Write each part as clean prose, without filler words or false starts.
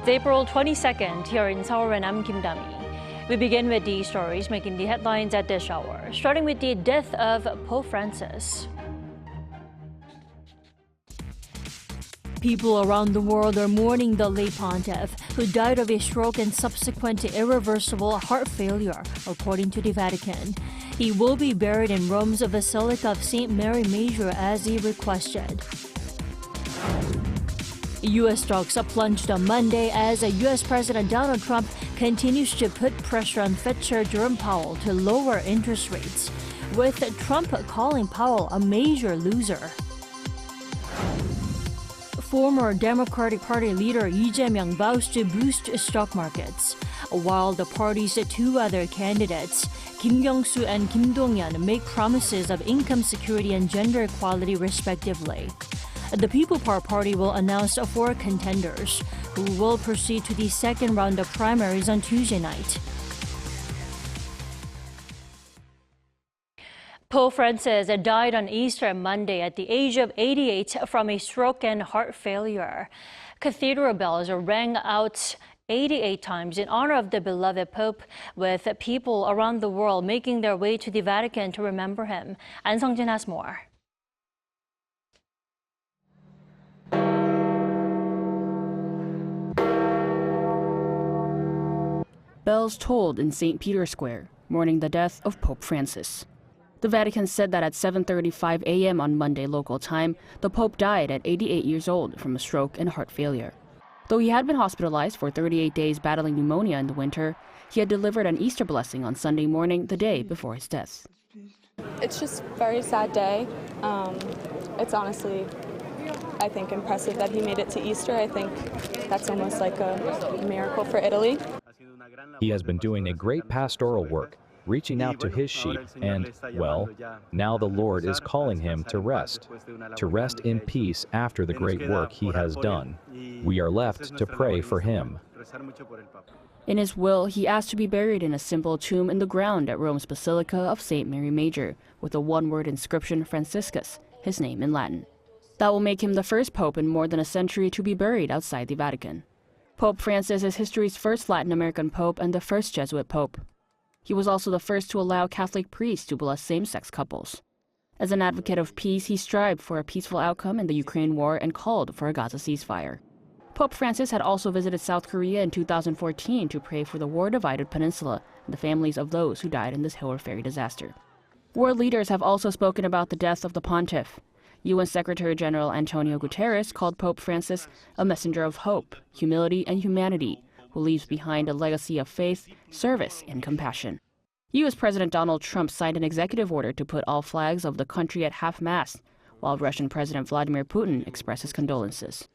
It's April 22nd here in Seoul, and I'm Kim Dami. We begin with the stories making the headlines at this hour, starting with the death of Pope Francis. People around the world are mourning the late pontiff, who died of a stroke and subsequent irreversible heart failure, according to the Vatican. He will be buried in Rome's Basilica of St. Mary Major as he requested. U.S. stocks plunged on Monday as U.S. President Donald Trump continues to put pressure on Fed Chair Jerome Powell to lower interest rates, with Trump calling Powell a major loser. Former Democratic Party leader Lee Jae-myung vows to boost stock markets, while the party's two other candidates, Kim Kyung-soo and Kim Dong-yeon, make promises of income security and gender equality respectively. The People Power Party will announce 4 contenders, who will proceed to the second round of primaries on Tuesday night. Pope Francis died on Easter Monday at the age of 88 from a stroke and heart failure. Cathedral bells rang out 88 times in honor of the beloved Pope, with people around the world making their way to the Vatican to remember him. An Sung-jin has more. Bells tolled in St. Peter's Square, mourning the death of Pope Francis. The Vatican said that at 7:35 a.m. on Monday local time, the Pope died at 88 years old from a stroke and heart failure. Though he had been hospitalized for 38 days battling pneumonia in the winter, he had delivered an Easter blessing on Sunday morning, the day before his death. It's just a very sad day. It's honestly, I think, impressive that he made it to Easter. I think that's almost like a miracle for Italy. He has been doing a great pastoral work, reaching out to his sheep, and, well, now the Lord is calling him to rest in peace after the great work he has done. We are left to pray for him. In his will, he asked to be buried in a simple tomb in the ground at Rome's Basilica of St. Mary Major, with a one-word inscription Franciscus, his name in Latin. That will make him the first pope in more than a century to be buried outside the Vatican. Pope Francis is history's first Latin American pope and the first Jesuit pope. He was also the first to allow Catholic priests to bless same-sex couples. As an advocate of peace, he strived for a peaceful outcome in the Ukraine war and called for a Gaza ceasefire. Pope Francis had also visited South Korea in 2014 to pray for the war-divided peninsula and the families of those who died in this Seoul ferry disaster. World leaders have also spoken about the death of the pontiff. UN Secretary General Antonio Guterres called Pope Francis a messenger of hope, humility, and humanity, who leaves behind a legacy of faith, service, and compassion. U.S. President Donald Trump signed an executive order to put all flags of the country at half-mast, while Russian President Vladimir Putin expressed his condolences.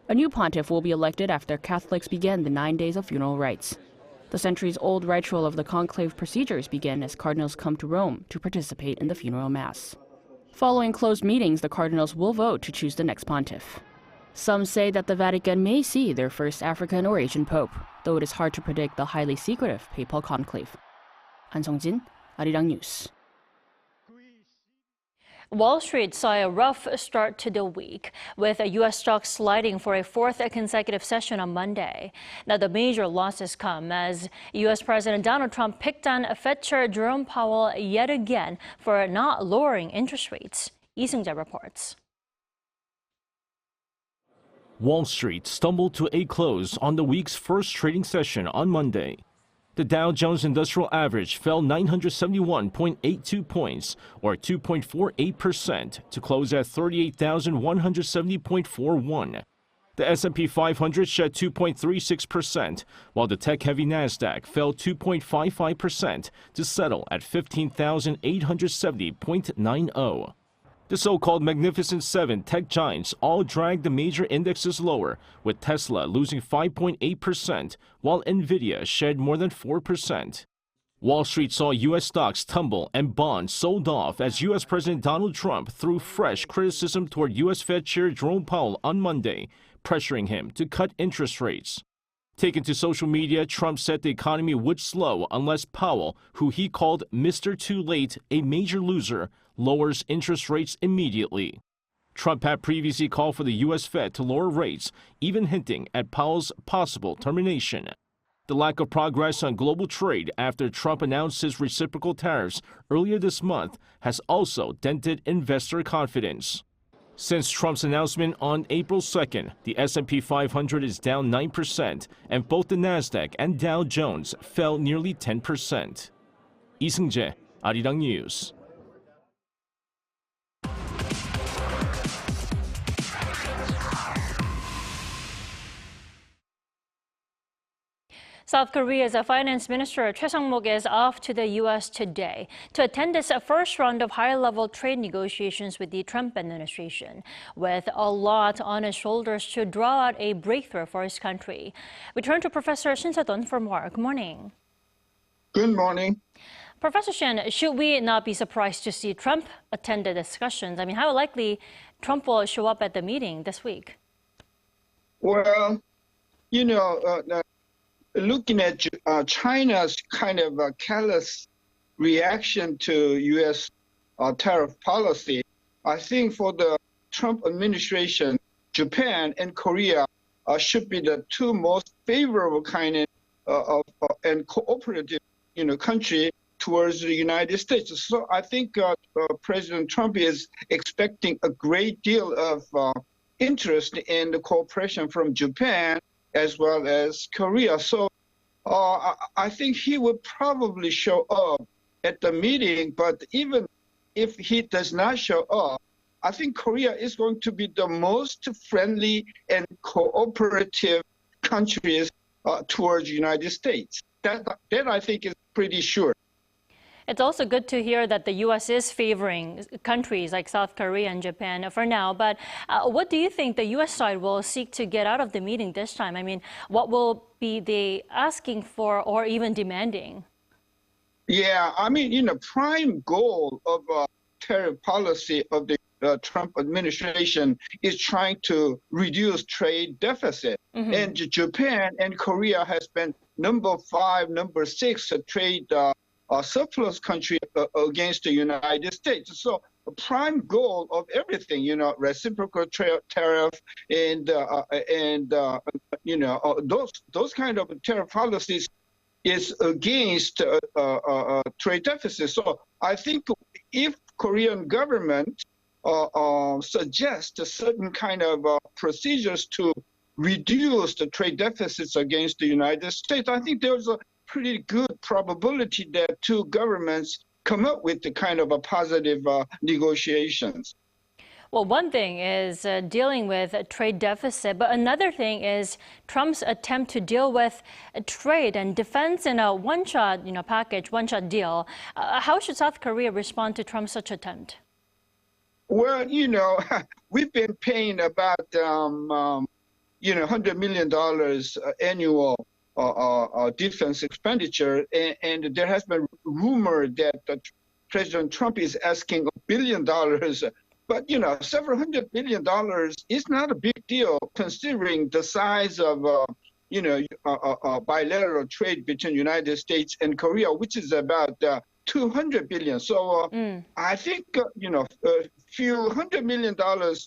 A new pontiff will be elected after Catholics began the 9 days of funeral rites. The centuries-old ritual of the conclave procedures began as cardinals come to Rome to participate in the funeral mass. Following closed meetings, the cardinals will vote to choose the next pontiff. Some say that the Vatican may see their first African or Asian pope, though it is hard to predict the highly secretive papal conclave. An Sung-jin, Arirang News. Wall Street saw a rough start to the week, with U.S. stocks sliding for a 4th consecutive session on Monday. Now, the major losses come as U.S. President Donald Trump picked on Fed Chair Jerome Powell yet again for not lowering interest rates. Lee Seung-jae reports. Wall Street stumbled to a close on the week's first trading session on Monday. The Dow Jones Industrial Average fell 971.82 points, or 2.48%, to close at 38,170.41. The S&P 500 shed 2.36%, while the tech-heavy Nasdaq fell 2.55% to settle at 15,870.90. The so-called Magnificent Seven tech giants all dragged the major indexes lower, with Tesla losing 5.8%, while Nvidia shed more than 4%. Wall Street saw U.S. stocks tumble and bonds sold off as U.S. President Donald Trump threw fresh criticism toward U.S. Fed Chair Jerome Powell on Monday, pressuring him to cut interest rates. Taken to social media, Trump said the economy would slow unless Powell, who he called Mr. Too Late, a major loser, lowers interest rates immediately. Trump had previously called for the U.S. Fed to lower rates, even hinting at Powell's possible termination. The lack of progress on global trade after Trump announced his reciprocal tariffs earlier this month has also dented investor confidence. Since Trump's announcement on April 2nd, the S&P 500 is down 9%, and both the Nasdaq and Dow Jones fell nearly 10%. 이승재, Arirang News. South Korea's Finance Minister Choi Sang-mok is off to the U.S. today to attend this first round of high-level trade negotiations with the Trump administration, with a lot on his shoulders to draw out a breakthrough for his country. We turn to Professor Shin Se-don for more. Good morning. Good morning. Professor Shin, should we not be surprised to see Trump attend the discussions? I mean, how likely Trump will show up at the meeting this week? Well, looking at China's kind of callous reaction to U.S. Tariff policy, I think for the Trump administration, Japan and Korea should be the two most favorable kind of and cooperative, country towards the United States. So I think President Trump is expecting a great deal of interest in the cooperation from Japan as well as Korea. So I think he would probably show up at the meeting, but even if he does not show up, I think Korea is going to be the most friendly and cooperative countries towards the United States. That I think is pretty sure. It's also good to hear that the U.S. is favoring countries like South Korea and Japan for now. But what do you think the U.S. side will seek to get out of the meeting this time? I mean, what will be they asking for or even demanding? Yeah, I mean, prime goal of tariff policy of the Trump administration is trying to reduce trade deficit. Mm-hmm. And Japan and Korea has been number 5, number 6 trade surplus country against the United States. So the prime goal of everything, reciprocal tariff and those kind of tariff policies is against trade deficit. So I think if Korean government suggests a certain kind of procedures to reduce the trade deficits against the United States, I think there's a pretty good probability that two governments come up with the kind of a positive negotiations. Well, one thing is dealing with a trade deficit, but another thing is Trump's attempt to deal with trade and defense in a one-shot, package, one-shot deal. How should South Korea respond to Trump's such attempt? Well, we've been paying about, $100 million annual defense expenditure, and there has been rumor that President Trump is asking $1 billion. But, several $100 million is not a big deal considering the size of, bilateral trade between United States and Korea, which is about $200 billion. So I think, few $100 million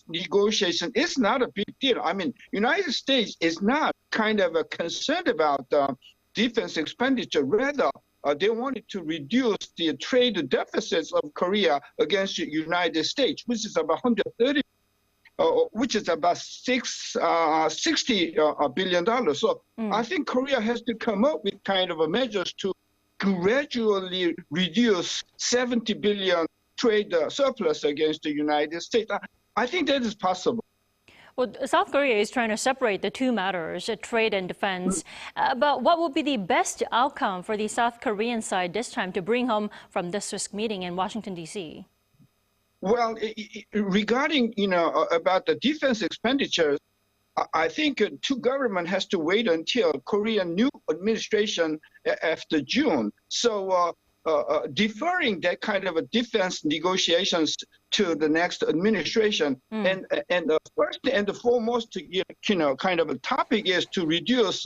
negotiation is not a big deal. I mean, United States is not kind of concerned about defense expenditure. Rather, they wanted to reduce the trade deficits of Korea against the United States, which is about which is about $60 billion. So I think Korea has to come up with kind of measures to gradually reduce 70 billion trade surplus against the United States. I think that is possible. Well, South Korea is trying to separate the two matters, trade and defense. But what would be the best outcome for the South Korean side this time to bring home from this Swiss meeting in Washington, D.C.? Well, regarding, about the defense expenditures, I think two government has to wait until Korean new administration after June. So deferring that kind of a defense negotiations to the next administration, and the first and the foremost, kind of a topic is to reduce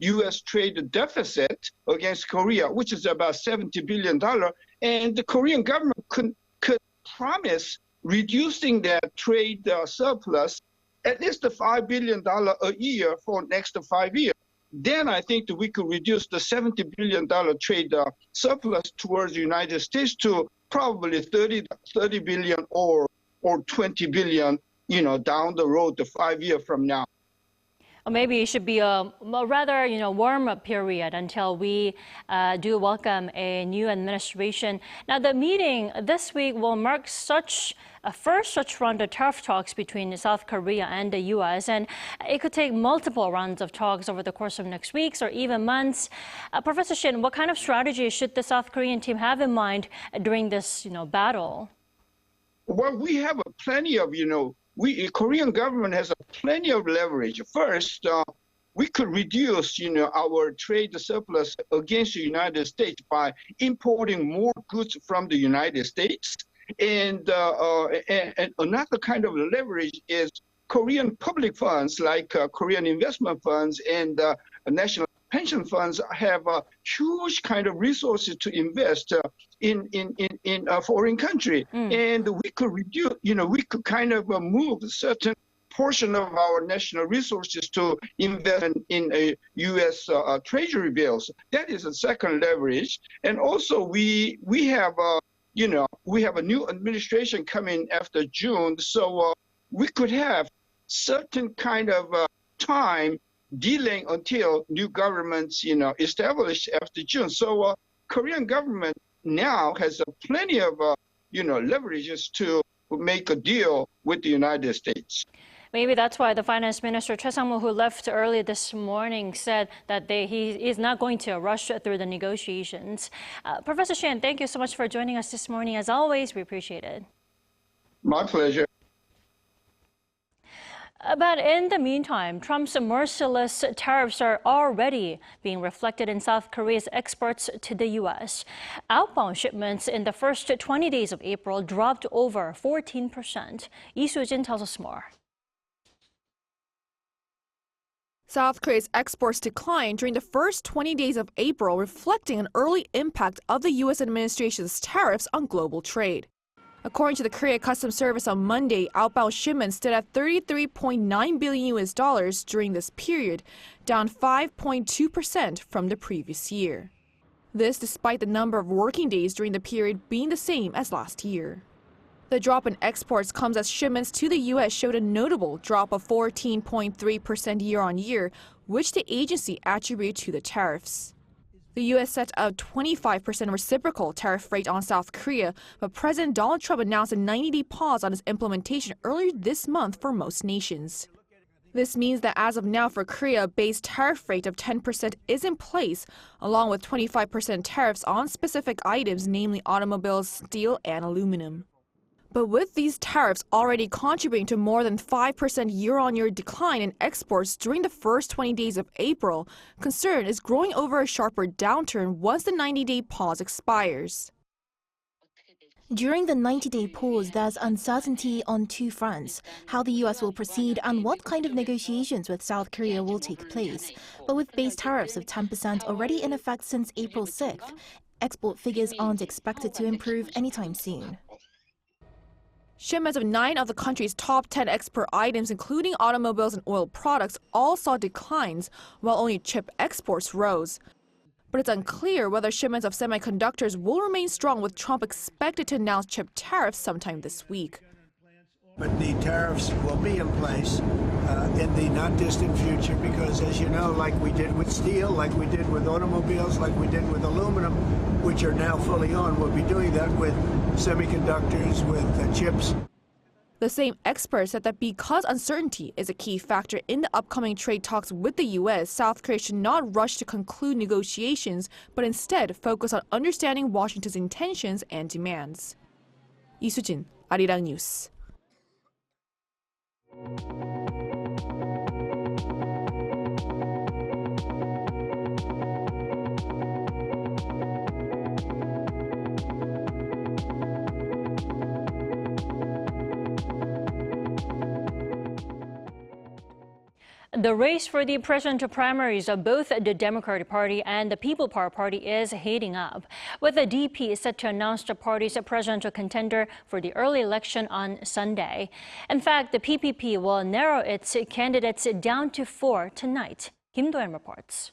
U.S. trade deficit against Korea, which is about $70 billion, and the Korean government could promise reducing that trade surplus at least $5 billion a year for next 5 years. Then I think that we could reduce the $70 billion trade surplus towards the United States to probably 30 billion or 20 billion, down the road to 5 years from now. Or maybe it should be a rather, warm period until we do welcome a new administration. Now, the meeting this week will mark a first such round of tariff talks between South Korea and the U.S., and it could take multiple rounds of talks over the course of next weeks or even months. Professor Shin, what kind of strategy should the South Korean team have in mind during this, battle? Well, we have plenty of, Korean government has plenty of leverage. First, we could reduce, our trade surplus against the United States by importing more goods from the United States. And another kind of leverage is Korean public funds like Korean investment funds and national pension funds have a huge kind of resources to invest in a foreign country. And we could reduce, we could kind of move a certain portion of our national resources to invest in a U.S. Treasury bills. That is a second leverage. And also we have we have a new administration coming after June, so we could have certain kind of time dealing until new governments, established after June. So Korean government now has plenty of, leverages to make a deal with the United States. Maybe that's why the finance minister, Choi Sang-mok, who left early this morning, said that he is not going to rush through the negotiations. Professor Shin, thank you so much for joining us this morning. As always, we appreciate it. My pleasure. But in the meantime, Trump's merciless tariffs are already being reflected in South Korea's exports to the U.S. Outbound shipments in the first 20 days of April dropped over 14%. Lee Soo-jin tells us more. South Korea's exports declined during the first 20 days of April, reflecting an early impact of the U.S. administration's tariffs on global trade. According to the Korea Customs Service on Monday, outbound shipments stood at $33.9 billion during this period, down 5.2% from the previous year. This despite the number of working days during the period being the same as last year. The drop in exports comes as shipments to the U.S. showed a notable drop of 14.3% year-on-year, which the agency attributed to the tariffs. The U.S. set a 25% reciprocal tariff rate on South Korea, but President Donald Trump announced a 90-day pause on its implementation earlier this month for most nations. This means that as of now for Korea, a base tariff rate of 10% is in place, along with 25% tariffs on specific items, namely automobiles, steel, and aluminum. But with these tariffs already contributing to more than 5% year-on-year decline in exports during the first 20 days of April, concern is growing over a sharper downturn once the 90-day pause expires. During the 90-day pause, there's uncertainty on two fronts: how the U.S. will proceed and what kind of negotiations with South Korea will take place. But with base tariffs of 10% already in effect since April 6th, export figures aren't expected to improve anytime soon. Shipments of 9 of the country's top 10 export items, including automobiles and oil products, all saw declines, while only chip exports rose. But it's unclear whether shipments of semiconductors will remain strong, with Trump expected to announce chip tariffs sometime this week. But the tariffs will be in place in the not distant future because, as you know, like we did with steel, like we did with automobiles, like we did with aluminum, which are now fully on, we'll be doing that with semiconductors, with chips. The same expert said that because uncertainty is a key factor in the upcoming trade talks with the U.S., South Korea should not rush to conclude negotiations, but instead focus on understanding Washington's intentions and demands. Lee Soo-jin, Arirang News. The race for the presidential primaries of both the Democratic Party and the People Power Party is heating up, with the DP set to announce the party's presidential contender for the early election on Sunday. In fact, the PPP will narrow its candidates down to 4 tonight. Kim Do-yeon reports.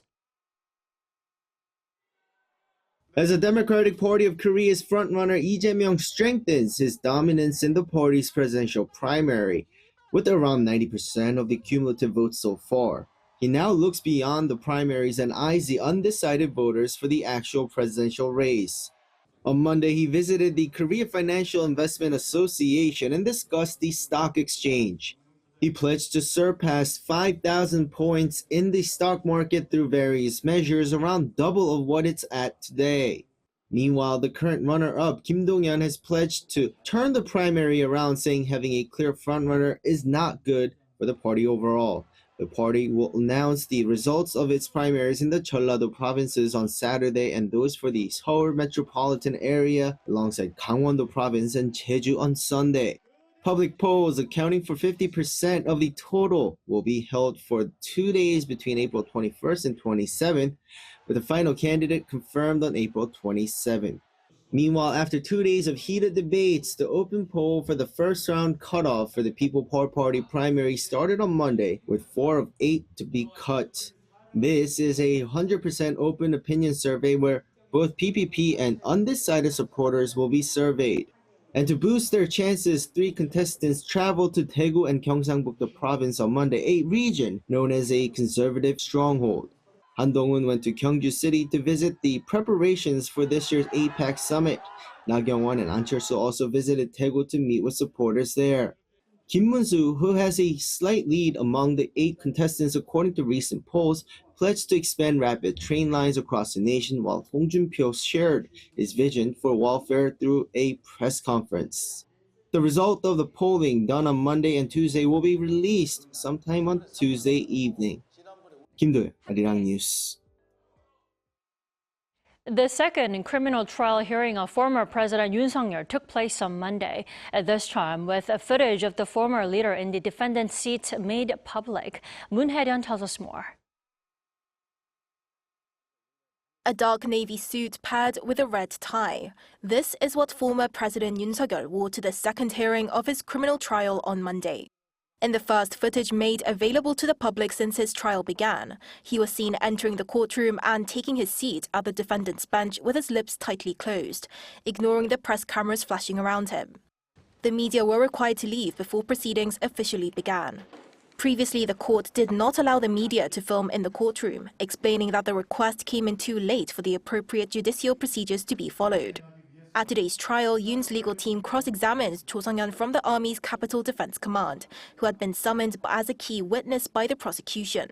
As the Democratic Party of Korea's frontrunner Lee Jae-myung strengthens his dominance in the party's presidential primary, with around 90% of the cumulative votes so far, he now looks beyond the primaries and eyes the undecided voters for the actual presidential race. On Monday, he visited the Korea Financial Investment Association and discussed the stock exchange. He pledged to surpass 5,000 points in the stock market through various measures, around double of what it's at today. Meanwhile, the current runner-up, Kim Dong-yeon, has pledged to turn the primary around, saying having a clear frontrunner is not good for the party overall. The party will announce the results of its primaries in the Jeollado provinces on Saturday and those for the Seoul metropolitan area alongside Gangwon-do province and Jeju on Sunday. Public polls accounting for 50% of the total will be held for 2 days between April 21st and 27th, with the final candidate confirmed on April 27th. Meanwhile, after 2 days of heated debates, the open poll for the first round cutoff for the People Power Party primary started on Monday, with 4 of 8 to be cut. This is a 100% open opinion survey where both PPP and undecided supporters will be surveyed. And to boost their chances, 3 contestants traveled to Daegu and Gyeongsangbuk-do province on Monday, a region known as a conservative stronghold. Han Dong-un went to Gyeongju City to visit the preparations for this year's APEC summit. Na Kyung-won and An Cheol-soo also visited Daegu to meet with supporters there. Kim Mun-soo, who has a slight lead among the 8 contestants according to recent polls, pledged to expand rapid train lines across the nation, while Hong Jun-pyo shared his vision for welfare through a press conference. The result of the polling done on Monday and Tuesday will be released sometime on Tuesday evening. Kim Do-yeon, Arirang News. The second criminal trial hearing of former President Yoon Suk-yeol took place on Monday, this time with footage of the former leader in the defendant's seat made public. Moon Hae-ryun tells us more. A dark navy suit paired with a red tie. This is what former President Yoon Suk-yeol wore to the second hearing of his criminal trial on Monday. In the first footage made available to the public since his trial began, he was seen entering the courtroom and taking his seat at the defendant's bench with his lips tightly closed, ignoring the press cameras flashing around him. The media were required to leave before proceedings officially began. Previously, the court did not allow the media to film in the courtroom, explaining that the request came in too late for the appropriate judicial procedures to be followed. At today's trial, Yoon's legal team cross-examined Choi Sang-mok from the Army's Capital Defense Command, who had been summoned as a key witness by the prosecution.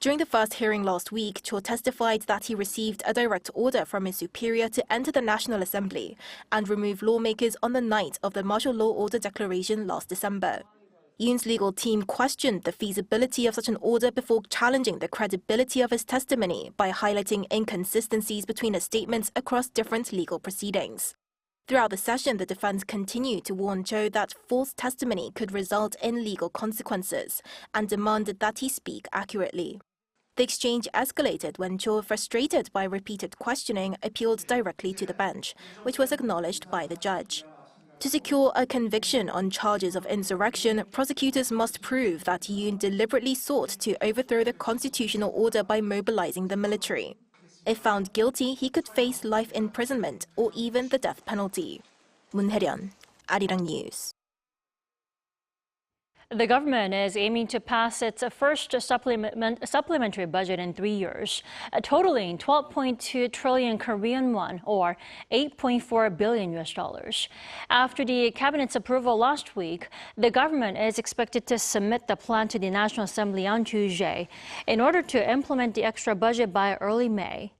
During the first hearing last week, Cho testified that he received a direct order from his superior to enter the National Assembly and remove lawmakers on the night of the martial law order declaration last December. Yoon's legal team questioned the feasibility of such an order before challenging the credibility of his testimony by highlighting inconsistencies between his statements across different legal proceedings. Throughout the session, the defense continued to warn Cho that false testimony could result in legal consequences and demanded that he speak accurately. The exchange escalated when Cho, frustrated by repeated questioning, appealed directly to the bench, which was acknowledged by the judge. To secure a conviction on charges of insurrection, prosecutors must prove that Yoon deliberately sought to overthrow the constitutional order by mobilizing the military. If found guilty, he could face life imprisonment or even the death penalty. Moon Hae-ryun, Arirang News. The government is aiming to pass its first supplementary budget in 3 years, totaling 12.2 trillion Korean won, or $8.4 billion. After the cabinet's approval last week, the government is expected to submit the plan to the National Assembly on Tuesday in order to implement the extra budget by early May.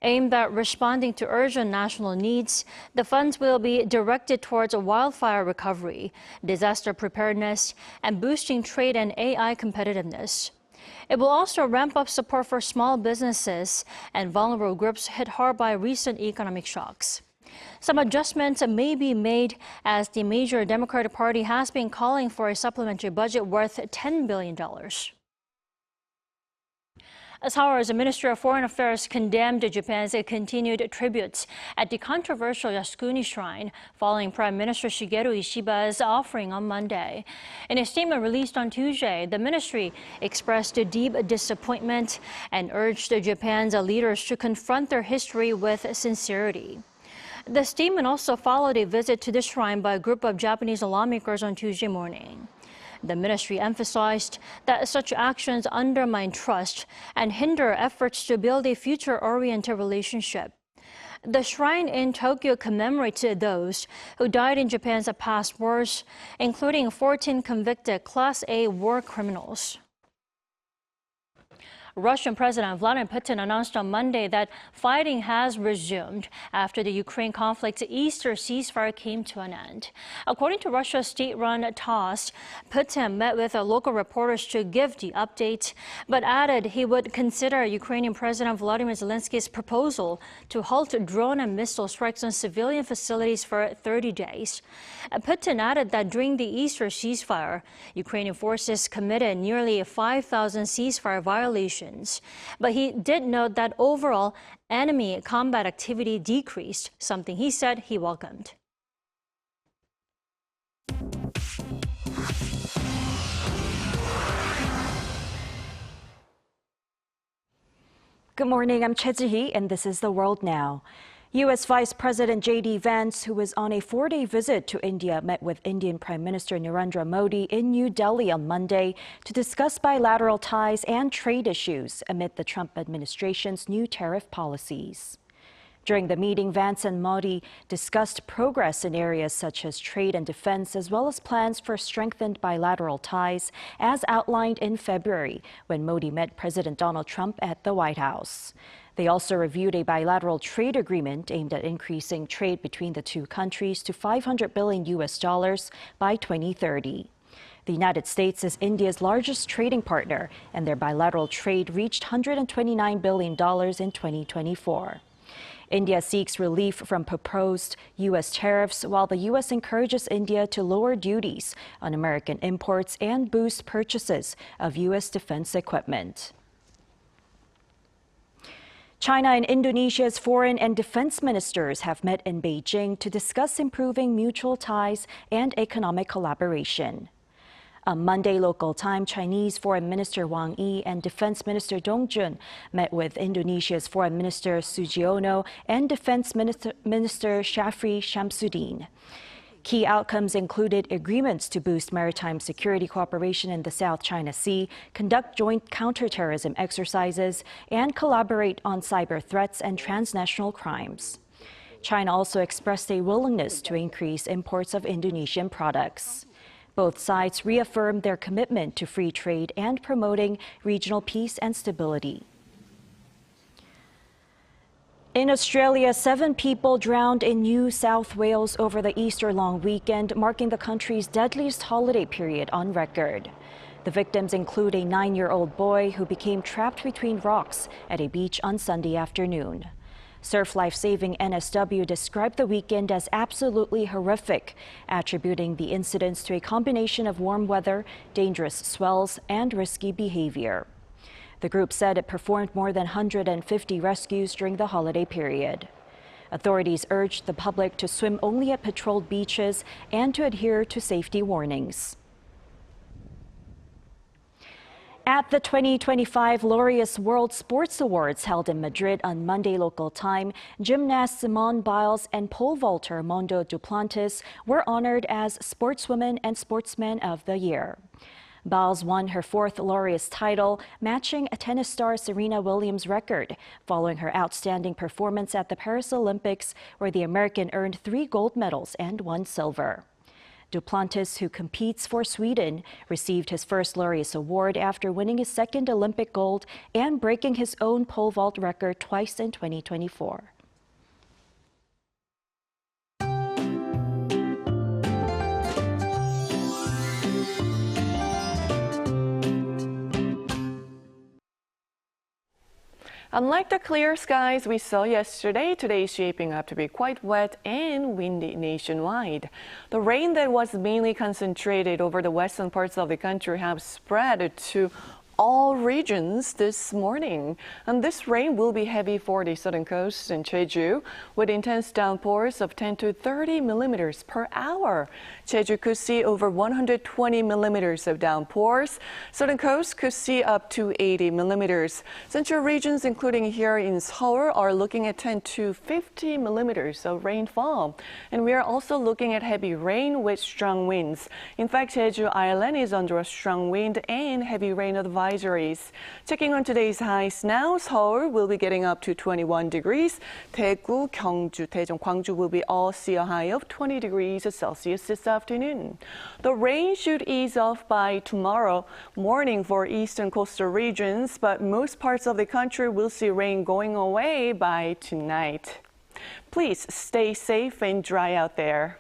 Aimed at responding to urgent national needs, the funds will be directed towards wildfire recovery, disaster preparedness, and boosting trade and AI competitiveness. It will also ramp up support for small businesses and vulnerable groups hit hard by recent economic shocks. Some adjustments may be made as the major Democratic Party has been calling for a supplementary budget worth $10 billion. Seoul's Ministry of Foreign Affairs condemned Japan's continued tributes at the controversial Yasukuni shrine following Prime Minister Shigeru Ishiba's offering on Monday. In a statement released on Tuesday, the ministry expressed deep disappointment and urged Japan's leaders to confront their history with sincerity. The statement also followed a visit to the shrine by a group of Japanese lawmakers on Tuesday morning. The ministry emphasized that such actions undermine trust and hinder efforts to build a future-oriented relationship. The shrine in Tokyo commemorates those who died in Japan's past wars, including 14 convicted Class A war criminals. Russian President Vladimir Putin announced on Monday that fighting has resumed after the Ukraine conflict's Easter ceasefire came to an end. According to Russia's state-run Tues, Putin met with local reporters to give the update, but added he would consider Ukrainian President Volodymyr Zelensky's proposal to halt drone and missile strikes on civilian facilities for 30 days. Putin added that during the Easter ceasefire, Ukrainian forces committed nearly 5,000 ceasefire violations. But he did note that overall enemy combat activity decreased, something he said he welcomed. Good morning, I'm Choi Ji-hee, and this is The World Now. U.S. Vice President J.D. Vance, who was on a 4-day visit to India, met with Indian Prime Minister Narendra Modi in New Delhi on Monday to discuss bilateral ties and trade issues amid the Trump administration's new tariff policies. During the meeting, Vance and Modi discussed progress in areas such as trade and defense, as well as plans for strengthened bilateral ties, as outlined in February when Modi met President Donald Trump at the White House. They also reviewed a bilateral trade agreement aimed at increasing trade between the two countries to $500 billion by 2030. The United States is India's largest trading partner, and their bilateral trade reached $129 billion in 2024. India seeks relief from proposed U.S. tariffs, while the U.S. encourages India to lower duties on American imports and boost purchases of U.S. defense equipment. China and Indonesia's foreign and defense ministers have met in Beijing to discuss improving mutual ties and economic collaboration. On Monday local time, Chinese Foreign Minister Wang Yi and Defense Minister Dong Jun met with Indonesia's Foreign Minister Sugiono and Defense Minister Shafri Shamsuddin. Key outcomes included agreements to boost maritime security cooperation in the South China Sea, conduct joint counterterrorism exercises, and collaborate on cyber threats and transnational crimes. China also expressed a willingness to increase imports of Indonesian products. Both sides reaffirmed their commitment to free trade and promoting regional peace and stability. In Australia, 7 people drowned in New South Wales over the Easter long weekend, marking the country's deadliest holiday period on record. The victims include a 9-year-old boy who became trapped between rocks at a beach on Sunday afternoon. Surf Life Saving NSW described the weekend as absolutely horrific, attributing the incidents to a combination of warm weather, dangerous swells, and risky behavior. The group said it performed more than 150 rescues during the holiday period. Authorities urged the public to swim only at patrolled beaches and to adhere to safety warnings. At the 2025 Laureus World Sports Awards held in Madrid on Monday local time, gymnast Simone Biles and pole vaulter Mondo Duplantis were honored as Sportswoman and Sportsman of the Year. Biles won her 4th Laureus title, matching tennis star Serena Williams' record, following her outstanding performance at the Paris Olympics, where the American earned 3 gold medals and 1 silver. Duplantis, who competes for Sweden, received his first Laureus award after winning his 2nd Olympic gold and breaking his own pole vault record twice in 2024. Unlike the clear skies we saw yesterday, today is shaping up to be quite wet and windy nationwide. The rain that was mainly concentrated over the western parts of the country have spread to all regions this morning. And this rain will be heavy for the southern coast and Jeju, with intense downpours of 10 to 30 millimeters per hour. Jeju could see over 120 millimeters of downpours. Southern coast could see up to 80 millimeters. Central regions, including here in Seoul, are looking at 10 to 50 millimeters of rainfall. And we are also looking at heavy rain with strong winds. In fact, Jeju Island is under a strong wind and heavy rain advisories. Checking on today's highs now, Seoul will be getting up to 21 degrees. Daegu, Gyeongju, Daejeon, Gwangju will be all see a high of 20 degrees Celsius this afternoon. The rain should ease off by tomorrow morning for eastern coastal regions, but most parts of the country will see rain going away by tonight. Please stay safe and dry out there.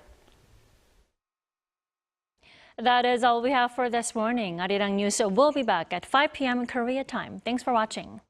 That is all we have for this morning. Arirang News will be back at 5 p.m. Korea time. Thanks for watching.